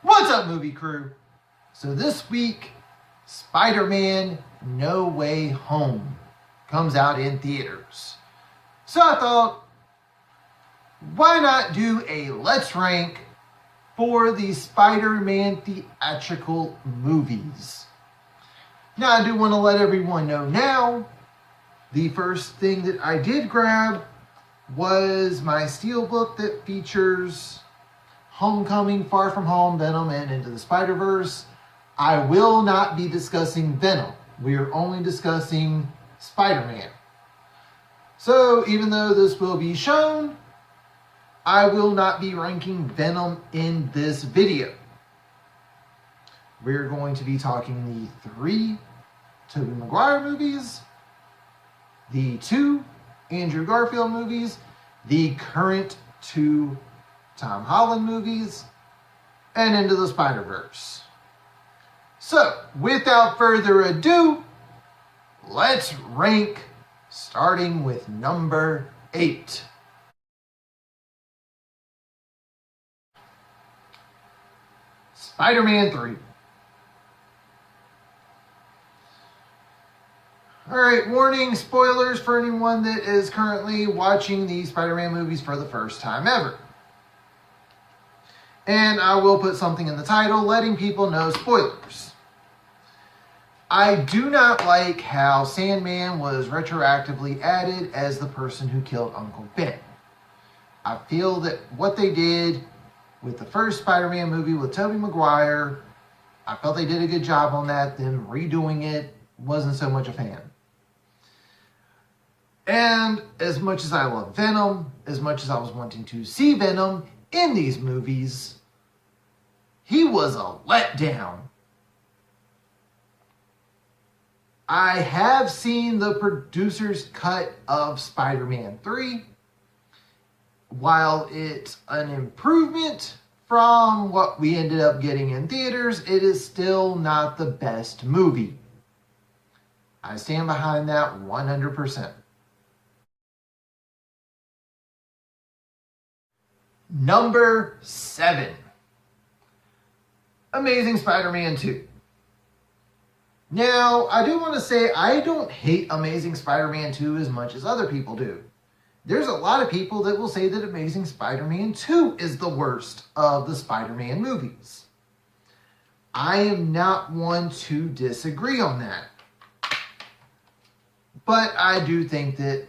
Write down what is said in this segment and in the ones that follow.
What's up, movie crew? So this week, Spider-Man No Way Home comes out in theaters. So I thought, why not do a let's rank for the Spider-Man theatrical movies? Now, I do want to let everyone know now, the first thing that I did grab was my steelbook that features Homecoming, Far From Home, Venom, and Into the Spider-Verse. I will not be discussing Venom. We are only discussing Spider-Man. So even though this will be shown, I will not be ranking Venom in this video. We're going to be talking the 3 Tobey Maguire movies, the 2 Andrew Garfield movies, the current 2 Tom Holland movies, and Into the Spider-Verse. So, without further ado, let's rank, starting with number 8. Spider-Man 3. Alright, warning, spoilers for anyone that is currently watching the Spider-Man movies for the first time ever. And I will put something in the title letting people know spoilers. I do not like how Sandman was retroactively added as the person who killed Uncle Ben. I feel that what they did with the first Spider-Man movie with Tobey Maguire, I felt they did a good job on that. Them redoing it, wasn't so much a fan. And as much as I love Venom, as much as I was wanting to see Venom in these movies, he was a letdown. I have seen the producer's cut of Spider-Man 3. While it's an improvement from what we ended up getting in theaters, it is still not the best movie. I stand behind that 100%. Number 7. Amazing Spider-Man 2. Now, I do want to say I don't hate Amazing Spider-Man 2 as much as other people do. There's a lot of people that will say that Amazing Spider-Man 2 is the worst of the Spider-Man movies. I am not one to disagree on that. But I do think that,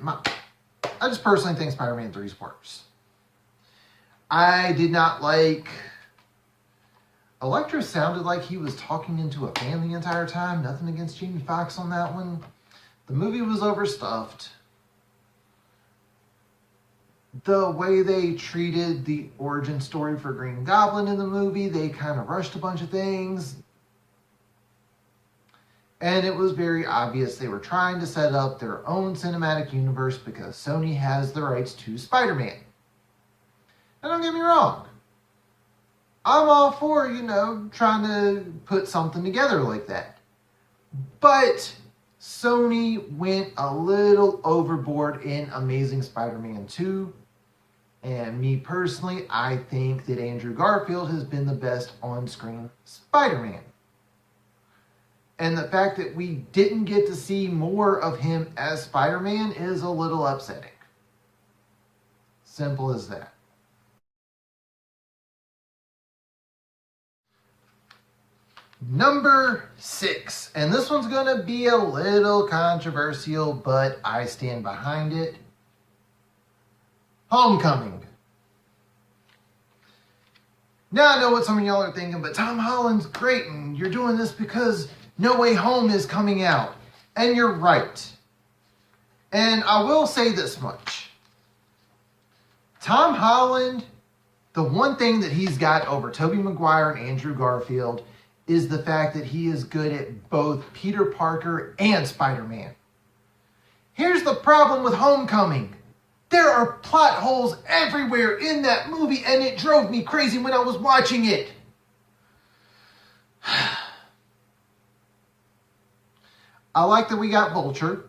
I just personally think Spider-Man 3 is worse. I did not like, Electro sounded like he was talking into a fan the entire time. Nothing against Jamie Foxx on that one. The movie was overstuffed. The way they treated the origin story for Green Goblin in the movie, they kind of rushed a bunch of things. And it was very obvious they were trying to set up their own cinematic universe because Sony has the rights to Spider-Man. And don't get me wrong. I'm all for, trying to put something together like that. But Sony went a little overboard in Amazing Spider-Man 2. And me personally, I think that Andrew Garfield has been the best on-screen Spider-Man. And the fact that we didn't get to see more of him as Spider-Man is a little upsetting. Simple as that. Number 6, and this one's going to be a little controversial, but I stand behind it. Homecoming. Now I know what some of y'all are thinking, but Tom Holland's great, and you're doing this because No Way Home is coming out. And you're right. And I will say this much. Tom Holland, the one thing that he's got over Tobey Maguire and Andrew Garfield is the fact that he is good at both Peter Parker and Spider-Man. Here's the problem with Homecoming. There are plot holes everywhere in that movie, and it drove me crazy when I was watching it. I like that we got Vulture.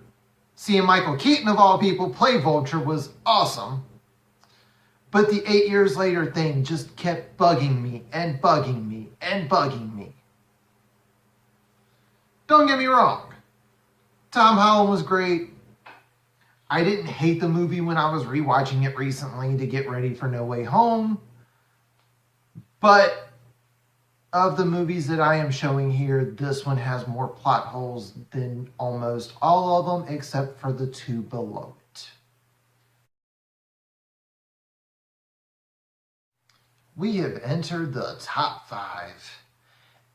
Seeing Michael Keaton, of all people, play Vulture was awesome. But the 8 years later thing just kept bugging me and bugging me and bugging me. Don't get me wrong. Tom Holland was great. I didn't hate the movie when I was rewatching it recently to get ready for No Way Home. But of the movies that I am showing here, this one has more plot holes than almost all of them, except for the two below it. We have entered the top 5.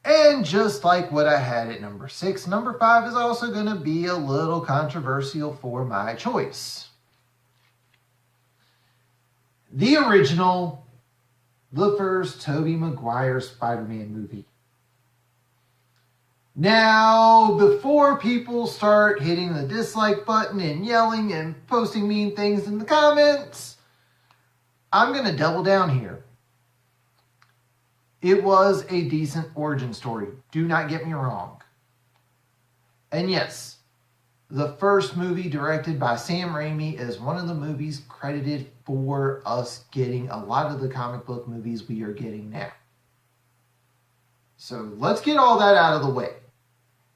And just like what I had at number 6, number 5 is also going to be a little controversial for my choice. The original, the first Tobey Maguire Spider-Man movie. Now, before people start hitting the dislike button and yelling and posting mean things in the comments, I'm going to double down here. It was a decent origin story. Do not get me wrong. And yes, the first movie directed by Sam Raimi is one of the movies credited for us getting a lot of the comic book movies we are getting now. So let's get all that out of the way.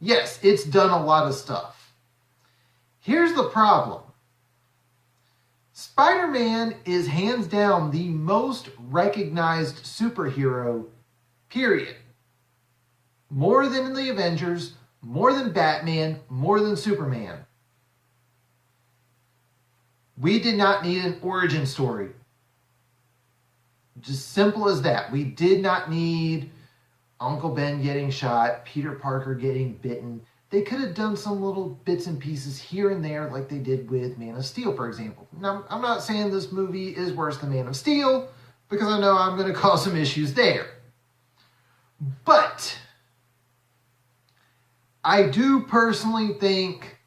Yes, it's done a lot of stuff. Here's the problem. Spider-Man is hands down the most recognized superhero, period. More than the Avengers, more than Batman, more than Superman. We did not need an origin story. Just simple as that. We did not need Uncle Ben getting shot, Peter Parker getting bitten. They could have done some little bits and pieces here and there like they did with Man of Steel, for example. Now, I'm not saying this movie is worse than Man of Steel, because I know I'm going to cause some issues there. But I do personally think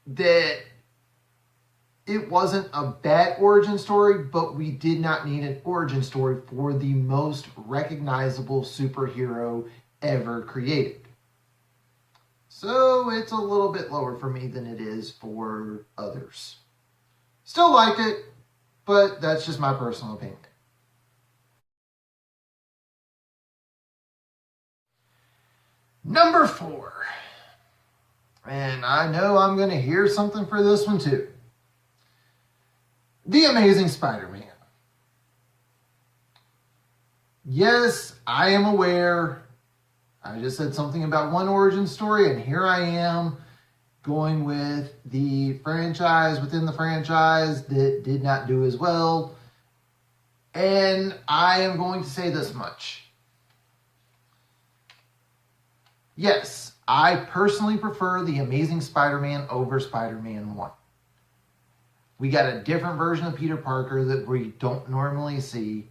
that it wasn't a bad origin story, but we did not need an origin story for the most recognizable superhero ever created. So it's a little bit lower for me than it is for others. Still liked it, but that's just my personal opinion. Number 4. And I know I'm going to hear something for this one too. The Amazing Spider-Man. Yes, I am aware. I just said something about one origin story, and here I am going with the franchise within the franchise that did not do as well. And I am going to say this much. Yes, I personally prefer The Amazing Spider-Man over Spider-Man 1. We got a different version of Peter Parker that we don't normally see.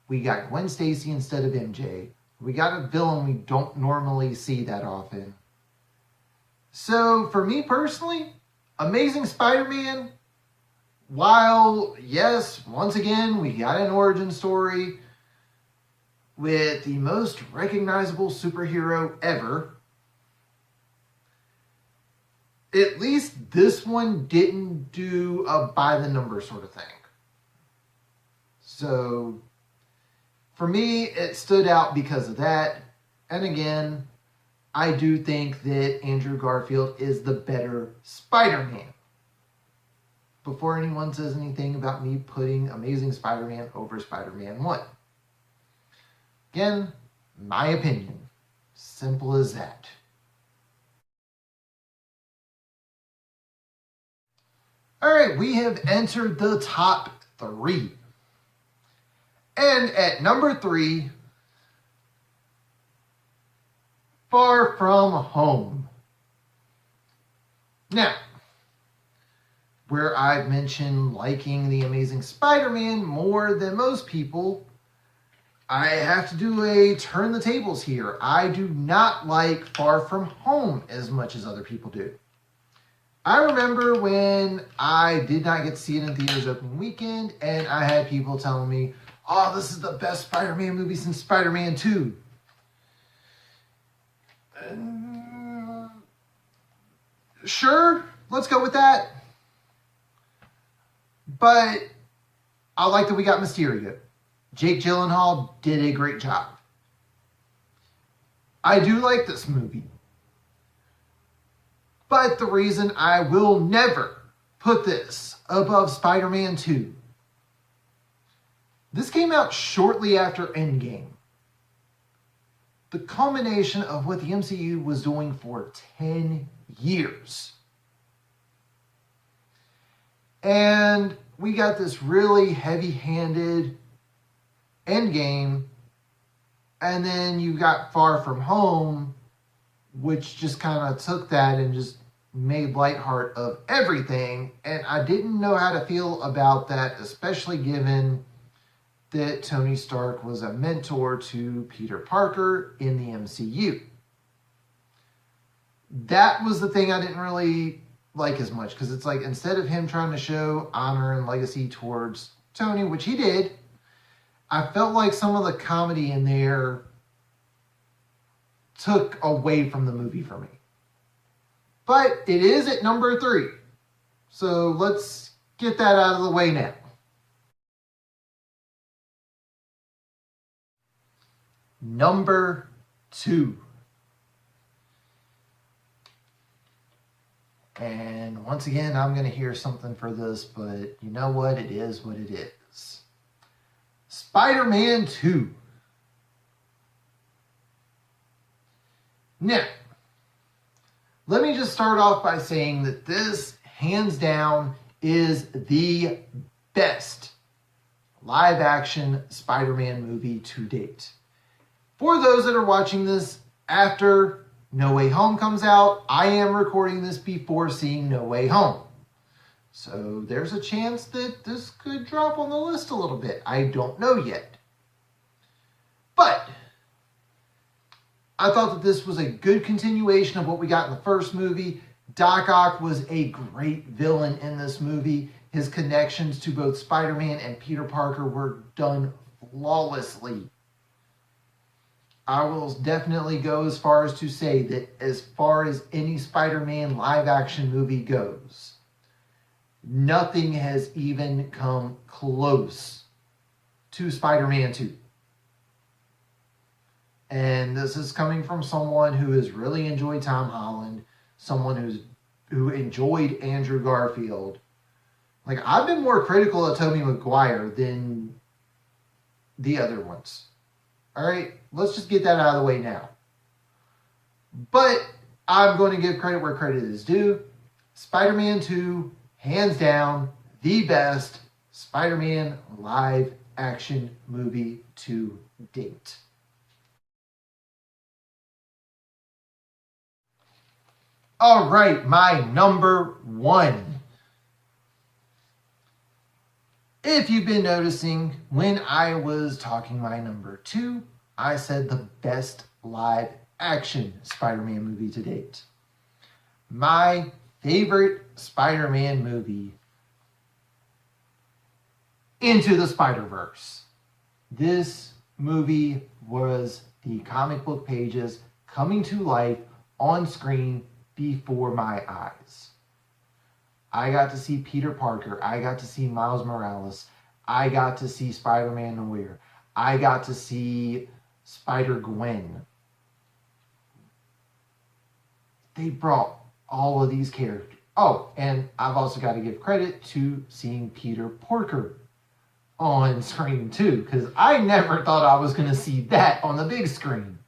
We got Gwen Stacy instead of MJ. We got a villain we don't normally see that often. So for me personally, Amazing Spider-Man, while yes, once again, we got an origin story with the most recognizable superhero ever, at least this one didn't do a by the number sort of thing. So for me, it stood out because of that. And again, I do think that Andrew Garfield is the better Spider-Man. Before anyone says anything about me putting Amazing Spider-Man over Spider-Man 1. Again, my opinion. Simple as that. All right, we have entered the top 3. And at number 3, Far From Home. Now, where I've mentioned liking The Amazing Spider-Man more than most people, I have to do a turn the tables here. I do not like Far From Home as much as other people do. I remember when I did not get to see it in theaters opening weekend, and I had people telling me, oh, this is the best Spider-Man movie since Spider-Man 2. Sure, let's go with that. But I like that we got Mysterio. Jake Gyllenhaal did a great job. I do like this movie. But the reason I will never put this above Spider-Man 2. This came out shortly after Endgame. The culmination of what the MCU was doing for 10 years. And we got this really heavy-handed Endgame, and then you got Far From Home, which just kind of took that and just made lightheart of everything. And I didn't know how to feel about that, especially given that Tony Stark was a mentor to Peter Parker in the MCU. That was the thing I didn't really like as much, because it's like, instead of him trying to show honor and legacy towards Tony, which he did, I felt like some of the comedy in there took away from the movie for me. But it is at number 3. So let's get that out of the way now. Number 2. And once again, I'm going to hear something for this, but you know what? It is what it is. Spider-Man 2. Now, let me just start off by saying that this, hands down, is the best live-action Spider-Man movie to date. For those that are watching this after No Way Home comes out, I am recording this before seeing No Way Home. So there's a chance that this could drop on the list a little bit. I don't know yet. But I thought that this was a good continuation of what we got in the first movie. Doc Ock was a great villain in this movie. His connections to both Spider-Man and Peter Parker were done flawlessly. I will definitely go as far as to say that as far as any Spider-Man live-action movie goes, nothing has even come close to Spider-Man 2. And this is coming from someone who has really enjoyed Tom Holland, someone who enjoyed Andrew Garfield. Like, I've been more critical of Tobey Maguire than the other ones. Alright, let's just get that out of the way now. But I'm going to give credit where credit is due. Spider-Man 2, hands down, the best Spider-Man live action movie to date. Alright, my number 1. If you've been noticing, when I was talking my number 2, I said the best live action Spider-Man movie to date. My favorite Spider-Man movie, Into the Spider-Verse. This movie was the comic book pages coming to life on screen before my eyes. I got to see Peter Parker. I got to see Miles Morales. I got to see Spider-Man Noir. I got to see Spider-Gwen. They brought all of these characters. Oh, and I've also got to give credit to seeing Peter Parker on screen too, because I never thought I was going to see that on the big screen.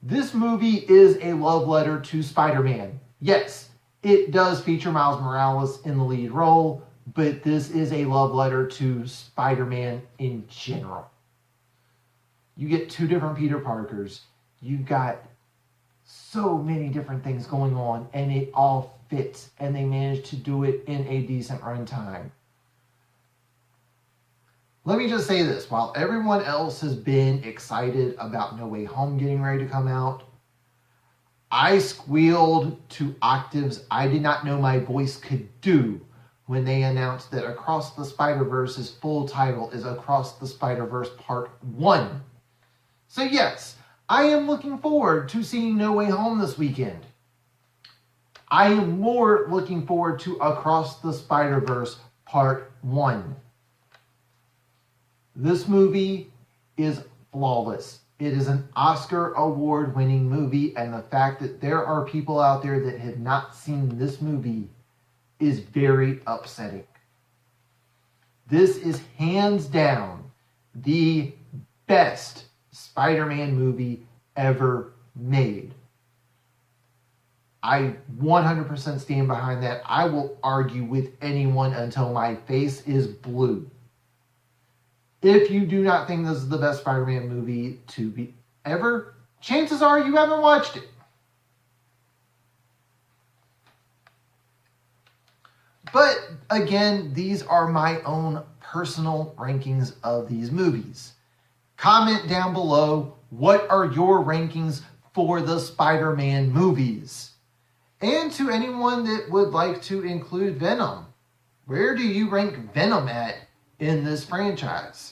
This movie is a love letter to Spider-Man. Yes, it does feature Miles Morales in the lead role, but this is a love letter to Spider-Man in general. You get 2 different Peter Parkers. You've got so many different things going on, and it all fits, and they managed to do it in a decent runtime. Let me just say this. While everyone else has been excited about No Way Home getting ready to come out, I squealed to octaves I did not know my voice could do when they announced that Across the Spider-Verse's full title is Across the Spider-Verse Part 1. So yes, I am looking forward to seeing No Way Home this weekend. I am more looking forward to Across the Spider-Verse Part 1. This movie is flawless. It is an Oscar award-winning movie, and the fact that there are people out there that have not seen this movie is very upsetting. This is hands down the best Spider-Man movie ever made. I 100% stand behind that. I will argue with anyone until my face is blue. If you do not think this is the best Spider-Man movie to be ever, chances are you haven't watched it. But again, these are my own personal rankings of these movies. Comment down below, what are your rankings for the Spider-Man movies? And to anyone that would like to include Venom, where do you rank Venom at in this franchise?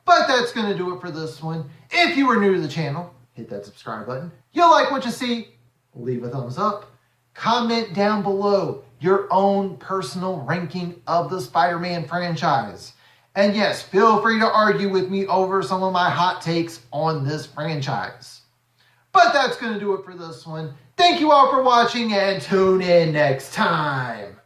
But that's going to do it for this one. If you are new to the channel, hit that subscribe button. You like what you see, leave a thumbs up. Comment down below your own personal ranking of the Spider-Man franchise. And yes, feel free to argue with me over some of my hot takes on this franchise. But that's going to do it for this one. Thank you all for watching, and tune in next time.